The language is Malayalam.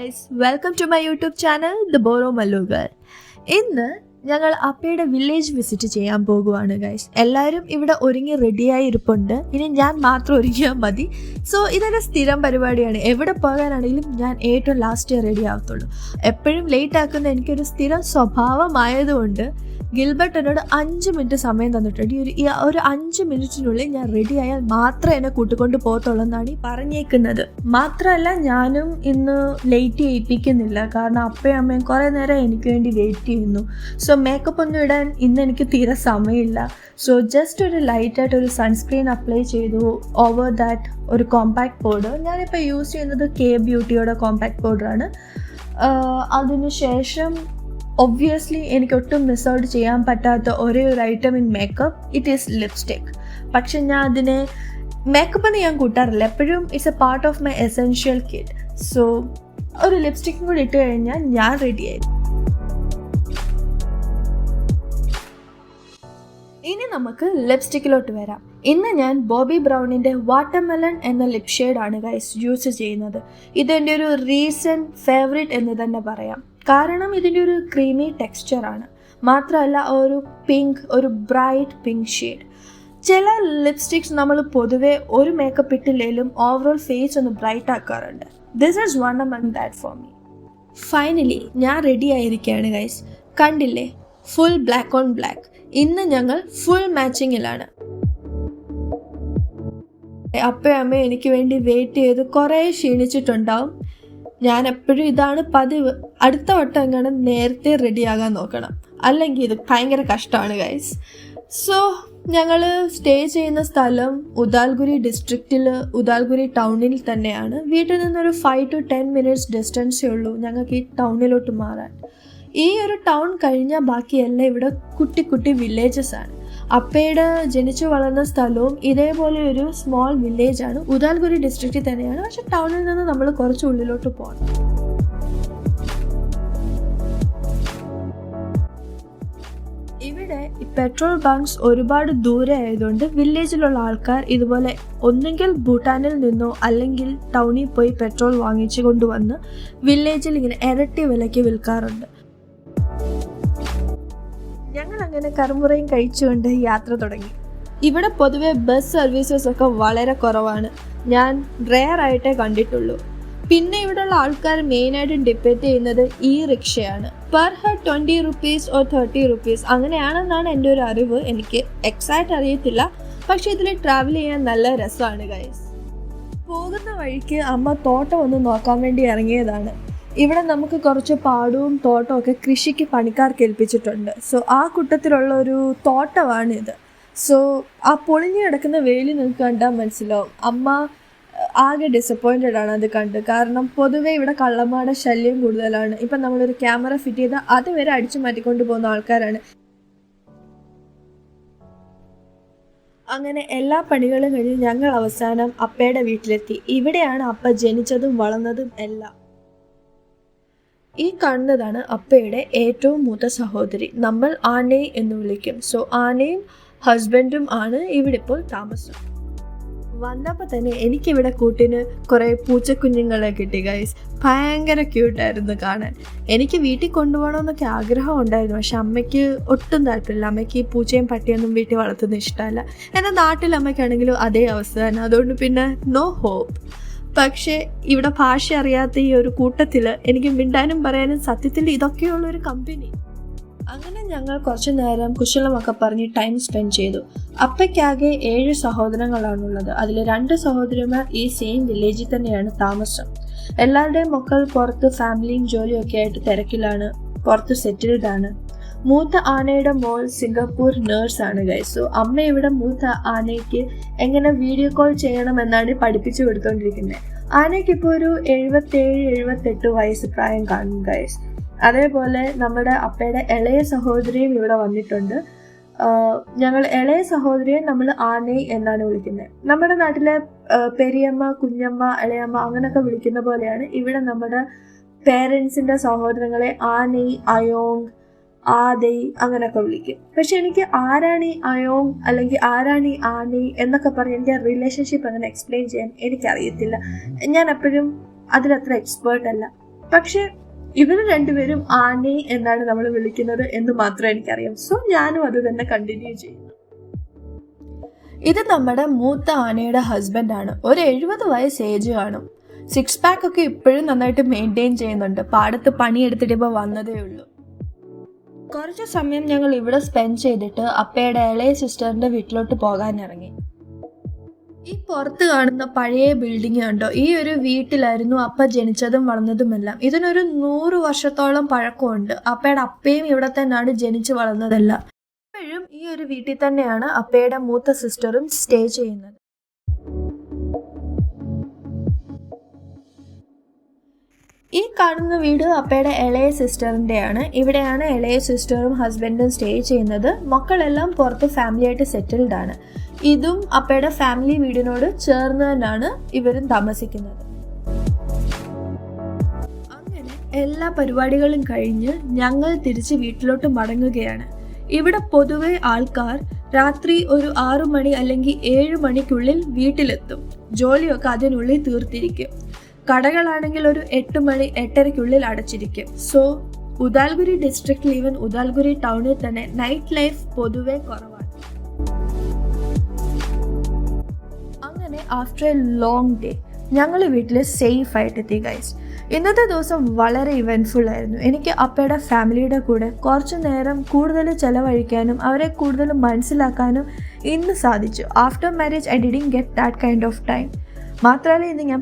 guys, welcome to my YouTube channel, The Boro Mallu Girl. ഇന്ന് ഞങ്ങൾ അപ്പയുടെ വില്ലേജ് വിസിറ്റ് ചെയ്യാൻ പോകുവാണ് ഗൈസ്. എല്ലാവരും ഇവിടെ ഒരുങ്ങി റെഡിയായി ഇരിപ്പുണ്ട്. ഇനി ഞാൻ മാത്രം ഒരുങ്ങിയാൽ മതി. സോ ഇതൊരു സ്ഥിരം പരിപാടിയാണ്. എവിടെ പോകാനാണെങ്കിലും ഞാൻ ഏറ്റവും ലാസ്റ്റ് റെഡി ആവത്തുള്ളൂ. എപ്പോഴും ലേറ്റ് ആക്കുന്ന എനിക്കൊരു സ്ഥിരം സ്വഭാവമായതുകൊണ്ട് ഗിൽബർട്ട് എന്നോട് 5 മിനിറ്റ് സമയം തന്നിട്ടുണ്ട്. ഒരു 5 മിനിറ്റിനുള്ളിൽ ഞാൻ റെഡി ആയാൽ മാത്രമേ എന്നെ കൂട്ടിക്കൊണ്ട് പോകത്തുള്ളൂ എന്നാണ് പറഞ്ഞേക്കുന്നത്. മാത്രമല്ല ഞാനും ഇന്ന് ലേറ്റ് ചെയ്യിപ്പിക്കുന്നില്ല, കാരണം അപ്പയും അമ്മയും കുറേ നേരം എനിക്ക് വേണ്ടി വെയിറ്റ് ചെയ്യുന്നു. സോ മേക്കപ്പ് ഒന്നും ഇടാൻ ഇന്ന് എനിക്ക് തീരെ സമയമില്ല. സോ ജസ്റ്റ് ഒരു ലൈറ്റായിട്ട് ഒരു സൺസ്ക്രീൻ അപ്ലൈ ചെയ്തു. ഓവർ ദാറ്റ് ഒരു കോമ്പാക്ട് പൗഡർ, ഞാനിപ്പോൾ യൂസ് ചെയ്യുന്നത് കെ ബ്യൂട്ടിയുടെ കോമ്പാക്ട് പൗഡറാണ്. അതിനുശേഷം ഒബ്വിയസ്ലി എനിക്ക് ഒട്ടും മിസ് ഔട്ട് ചെയ്യാൻ പറ്റാത്ത ഒരേ ഒരു item in makeup, it is lipstick. പക്ഷെ ഞാൻ അതിനെ മേക്കപ്പ് എന്ന് ഞാൻ കൂട്ടാറില്ല, എപ്പോഴും it's A part of my essential kit. So ഒരു ലിപ്സ്റ്റിക്കും കൂടി ഇട്ട് കഴിഞ്ഞാൽ ഞാൻ റെഡിയായി. ഇനി നമുക്ക് ലിപ്സ്റ്റിക്കിലോട്ട് വരാം. ഇന്ന് ഞാൻ ബോബി ബ്രൗണിൻ്റെ വാട്ടർമെലൺ എന്ന ലിപ് ഷെയ്ഡാണ് ഗൈസ് യൂസ് ചെയ്യുന്നത്. ഇതെൻ്റെ ഒരു റീസെൻറ്റ് ഫേവറേറ്റ് എന്ന് തന്നെ പറയാം. കാരണം ഇതിൻ്റെ ഒരു ക്രീമി ടെക്സ്ചറാണ്. മാത്രമല്ല ഒരു പിങ്ക്, ഒരു ബ്രൈറ്റ് പിങ്ക് ഷെയ്ഡ്. ചില ലിപ്സ്റ്റിക്സ് നമ്മൾ പൊതുവെ ഒരു മേക്കപ്പ് ഇട്ടില്ലെങ്കിലും ഓവറോൾ ഫേസ് ഒന്ന് ബ്രൈറ്റ് ആക്കാറുണ്ട്. This is one among that for me. Finally ഞാൻ റെഡി ആയിരിക്കുകയാണ് ഗൈസ്. കണ്ടില്ലേ, ഫുൾ ബ്ലാക്ക് ഓൺ ബ്ലാക്ക്. ഇന്ന് ഞങ്ങൾ ഫുൾ മാച്ചിങ്ങിലാണ്. അപ്പയും അമ്മയും എനിക്ക് വേണ്ടി വെയിറ്റ് ചെയ്ത് കുറേ ക്ഷീണിച്ചിട്ടുണ്ടാവും. ഞാൻ എപ്പോഴും ഇതാണ് പതിവ്. അടുത്ത വട്ടം എങ്ങനെ നേരത്തെ റെഡിയാകാൻ നോക്കണം, അല്ലെങ്കിൽ ഇത് ഭയങ്കര കഷ്ടമാണ് ഗൈസ്. സോ ഞങ്ങൾ സ്റ്റേ ചെയ്യുന്ന സ്ഥലം ഉദാൽഗുരി ഡിസ്ട്രിക്റ്റിൽ, ഉദാൽഗുരി ടൗണിൽ തന്നെയാണ്. വീട്ടിൽ നിന്നൊരു 5 to 10 minutes ഡിസ്റ്റൻസേ ഉള്ളൂ ഞങ്ങൾക്ക് ഈ ടൗണിലോട്ട് മാറാൻ. ഈ ഒരു ടൗൺ കഴിഞ്ഞാൽ ബാക്കിയെല്ലാം ഇവിടെ കുട്ടി കുട്ടി വില്ലേജസ് ആണ്. അപ്പയുടെ ജനിച്ചു വളർന്ന സ്ഥലവും ഇതേപോലെ ഒരു സ്മോൾ വില്ലേജാണ്. ഉദാൽഗുരി ഡിസ്ട്രിക്റ്റിൽ തന്നെയാണ്, പക്ഷെ ടൗണിൽ നിന്ന് നമ്മൾ കുറച്ച് ഉള്ളിലോട്ട് പോകണം. ഇവിടെ ഈ പെട്രോൾ ബങ്ക്സ് ഒരുപാട് ദൂരെ ആയതുകൊണ്ട് വില്ലേജിലുള്ള ആൾക്കാർ ഇതുപോലെ ഒന്നുകിൽ ഭൂട്ടാനിൽ നിന്നോ അല്ലെങ്കിൽ ടൗണിൽ പോയി പെട്രോൾ വാങ്ങിച്ചു കൊണ്ടുവന്ന് വില്ലേജിൽ ഇങ്ങനെ ഇരട്ടി വിലയ്ക്ക് വിൽക്കാറുണ്ട്. ഞങ്ങൾ അങ്ങനെ കറുമുറയും കഴിച്ചുകൊണ്ട് യാത്ര തുടങ്ങി. ഇവിടെ പൊതുവെ ബസ് സർവീസസ് ഒക്കെ വളരെ കുറവാണ്, ഞാൻ റെയർ ആയിട്ടേ കണ്ടിട്ടുള്ളൂ. പിന്നെ ഇവിടെയുള്ള ആൾക്കാർ മെയിനായിട്ട് ഡിപ്പെൻഡ് ചെയ്യുന്നത് ഈ റിക്ഷയാണ്. Per head 20 rupees or 30 rupees അങ്ങനെയാണെന്നാണ് എൻ്റെ ഒരു അറിവ്. എനിക്ക് എക്സാക്റ്റ് അറിയത്തില്ല, പക്ഷെ ഇതിൽ ട്രാവൽ ചെയ്യാൻ നല്ല രസമാണ് ഗൈസ്. പോകുന്ന വഴിക്ക് അമ്മ തോട്ടം ഒന്ന് നോക്കാൻ വേണ്ടി ഇറങ്ങിയതാണ്. ഇവിടെ നമുക്ക് കുറച്ച് പാടവും തോട്ടവും ഒക്കെ കൃഷിക്ക് പണിക്കാർക്ക് ഏൽപ്പിച്ചിട്ടുണ്ട്. സോ ആ കൂട്ടത്തിലുള്ള ഒരു തോട്ടമാണിത്. സോ ആ പൊളിഞ്ഞു കിടക്കുന്ന വേലി നിങ്ങൾക്ക് കണ്ടാൽ മനസ്സിലാവും. അമ്മ ആകെ ഡിസപ്പോയിൻറ്റഡ് ആണ് അത് കണ്ട്. കാരണം പൊതുവേ ഇവിടെ കള്ളന്മാരുടെ ശല്യം കൂടുതലാണ്. ഇപ്പം നമ്മളൊരു ക്യാമറ ഫിറ്റ് ചെയ്താൽ അത് വരെ അടിച്ചു മാറ്റിക്കൊണ്ട് പോകുന്ന ആൾക്കാരാണ്. അങ്ങനെ എല്ലാ പണികളും കഴിഞ്ഞ് ഞങ്ങൾ അവസാനം അപ്പയുടെ വീട്ടിലെത്തി. ഇവിടെയാണ് അപ്പ ജനിച്ചതും വളർന്നതും എല്ലാം. ഈ കാണുന്നതാണ് അപ്പയുടെ ഏറ്റവും മൂത്ത സഹോദരി. നമ്മൾ ആനയെ എന്ന് വിളിക്കും. സോ ആനയും ഹസ്ബൻഡും ആണ് ഇവിടെ ഇപ്പോൾ താമസം. വന്നപ്പോൾ തന്നെ എനിക്കിവിടെ കൂട്ടിന് കുറേ പൂച്ചക്കുഞ്ഞുങ്ങളെ കിട്ടി ഗൈസ്. ഭയങ്കര ക്യൂട്ടായിരുന്നു കാണാൻ. എനിക്ക് വീട്ടിൽ കൊണ്ടുപോകണമെന്നൊക്കെ ആഗ്രഹം ഉണ്ടായിരുന്നു, പക്ഷെ അമ്മയ്ക്ക് ഒട്ടും താല്പര്യമില്ല. അമ്മയ്ക്ക് ഈ പൂച്ചയും പട്ടിയൊന്നും വീട്ടിൽ വളർത്തുന്നത് ഇഷ്ടമല്ല. എന്നാൽ നാട്ടിൽ അമ്മയ്ക്കാണെങ്കിലും അതേ അവസ്ഥ തന്നെ. അതുകൊണ്ട് പിന്നെ നോ ഹോപ്പ്. പക്ഷേ ഇവിടെ ഭാഷ അറിയാത്ത ഈ ഒരു കൂട്ടത്തിൽ എനിക്ക് മിണ്ടാനും പറയാനും സത്യത്തിൽ ഇതൊക്കെയുള്ളൊരു കമ്പനി. അങ്ങനെ ഞങ്ങൾ കുറച്ചു നേരം കുശലമൊക്കെ പറഞ്ഞ് ടൈം സ്പെൻഡ് ചെയ്തു. അപ്പയ്ക്കാകെ 7 സഹോദരങ്ങളാണുള്ളത്. അതിൽ 2 സഹോദരിമാർ ഈ സെയിം വില്ലേജിൽ തന്നെയാണ് താമസം. എല്ലാവരുടെയും മക്കൾ പുറത്ത് ഫാമിലിയും ജോലിയും ഒക്കെ ആയിട്ട് തിരക്കിലാണ്, പുറത്ത് സെറ്റിൽഡ് ആണ്. മൂത്ത ആനയുടെ മോൾ സിംഗപ്പൂർ നേഴ്സാണ് ഗൈസ്. സോ അമ്മ ഇവിടെ മൂത്ത ആനയ്ക്ക് എങ്ങനെ വീഡിയോ കോൾ ചെയ്യണമെന്നാണ് പഠിപ്പിച്ചു കൊടുത്തോണ്ടിരിക്കുന്നത്. ആനയ്ക്ക് ഇപ്പോൾ ഒരു 77-78 വയസ്സ് പ്രായം കാണും ഗൈസ്. അതേപോലെ നമ്മുടെ അപ്പയുടെ ഇളയ സഹോദരിയും ഇവിടെ വന്നിട്ടുണ്ട്. ഞങ്ങൾ ഇളയ സഹോദരിയെ നമ്മൾ ആനയെ എന്നാണ് വിളിക്കുന്നത്. നമ്മുടെ നാട്ടിലെ പെരിയമ്മ, കുഞ്ഞമ്മ, ഇളയമ്മ അങ്ങനെയൊക്കെ വിളിക്കുന്ന പോലെയാണ് ഇവിടെ നമ്മുടെ പേരൻസിൻ്റെ സഹോദരങ്ങളെ ആനൈ, അയോങ്, ആദൈ അങ്ങനെയൊക്കെ വിളിക്കും. പക്ഷെ എനിക്ക് ആരാണി അയോങ് അല്ലെങ്കിൽ ആരാണി ആനൈ എന്നൊക്കെ പറഞ്ഞ് എൻ്റെ റിലേഷൻഷിപ്പ് അങ്ങനെ എക്സ്പ്ലെയിൻ ചെയ്യാൻ എനിക്കറിയത്തില്ല. ഞാൻ എപ്പോഴും അതിലത്ര എക്സ്പേർട്ട് അല്ല. പക്ഷെ ഇവർ രണ്ടുപേരും ആനി എന്നാണ് നമ്മൾ വിളിക്കുന്നത് എന്ന് മാത്രം എനിക്കറിയാം. സോ ഞാനും അത് തന്നെ കണ്ടിന്യൂ ചെയ്യുന്നു. ഇത് നമ്മുടെ മൂത്ത ആനയുടെ ഹസ്ബൻഡാണ്. ഒരു 70 വയസ്സ് ഏജ് കാണും. 6 പാക്ക് ഒക്കെ ഇപ്പോഴും നന്നായിട്ട് മെയിൻറ്റെയിൻ ചെയ്യുന്നുണ്ട്. പാടത്ത് പണിയെടുത്തിട്ട് ഇപ്പോൾ വന്നതേ ഉള്ളൂ. കുറച്ച് സമയം ഞങ്ങൾ ഇവിടെ സ്പെൻഡ് ചെയ്തിട്ട് അപ്പയുടെ ഇളയ സിസ്റ്ററിന്റെ വീട്ടിലോട്ട് പോകാൻ ഇറങ്ങി. ഈ പുറത്ത് കാണുന്ന പഴയ ബിൽഡിംഗ് കണ്ടോ? ഈ ഒരു വീട്ടിലായിരുന്നു അപ്പ ജനിച്ചതും വളർന്നതുമെല്ലാം. ഇതിനൊരു 100 വർഷത്തോളം പഴക്കമുണ്ട്. അപ്പയുടെ അപ്പയും ഇവിടെ തന്നെയാണ് ജനിച്ചു വളർന്നതെല്ലാം. ഇപ്പോഴും ഈ ഒരു വീട്ടിൽ തന്നെയാണ് അപ്പയുടെ മൂത്ത സിസ്റ്ററും സ്റ്റേ ചെയ്യുന്നത്. ഈ കാണുന്ന വീട് അപ്പയുടെ ഇളയ സിസ്റ്ററിൻ്റെയാണ്. ഇവിടെയാണ് ഇളയ സിസ്റ്ററും ഹസ്ബൻഡും സ്റ്റേ ചെയ്യുന്നത്. മക്കളെല്ലാം പുറത്ത് ഫാമിലിയായിട്ട് സെറ്റിൽഡ് ആണ്. ഇതും അപ്പയുടെ ഫാമിലി വീടിനോട് ചേർന്ന് തന്നെയാണ് ഇവരും താമസിക്കുന്നത്. അങ്ങനെ എല്ലാ പരിപാടികളും കഴിഞ്ഞ് ഞങ്ങൾ തിരിച്ച് വീട്ടിലോട്ട് മടങ്ങുകയാണ്. ഇവിടെ പൊതുവെ ആൾക്കാർ രാത്രി ഒരു 6 മണി അല്ലെങ്കിൽ 7 മണിക്കുള്ളിൽ വീട്ടിലെത്തും. ജോലിയൊക്കെ അതിനുള്ളിൽ തീർത്തിരിക്കും. കടകളാണെങ്കിൽ ഒരു 8 മണി 8:30 അടച്ചിരിക്കും. സോ ഉദാൽഗുരി ഡിസ്ട്രിക്റ്റിൽ, ഈവൻ ഉദാൽഗുരി ടൗണിൽ തന്നെ നൈറ്റ് ലൈഫ് പൊതുവെ കുറവാണ്. അങ്ങനെ ആഫ്റ്റർ എ ലോങ് ഡേ ഞങ്ങൾ വീട്ടിൽ സേഫ് ആയിട്ട് എത്തി ഗൈസ്. ഇന്നത്തെ ദിവസം വളരെ ഇവൻറ്റ്ഫുൾ ആയിരുന്നു. എനിക്ക് അപ്പയുടെ ഫാമിലിയുടെ കൂടെ കുറച്ച് നേരം കൂടുതൽ ചെലവഴിക്കാനും അവരെ കൂടുതൽ മനസ്സിലാക്കാനും ഇന്ന് സാധിച്ചു. After marriage I didn't get that kind of time. മാത്രമല്ല ഇന്ന് ഞാൻ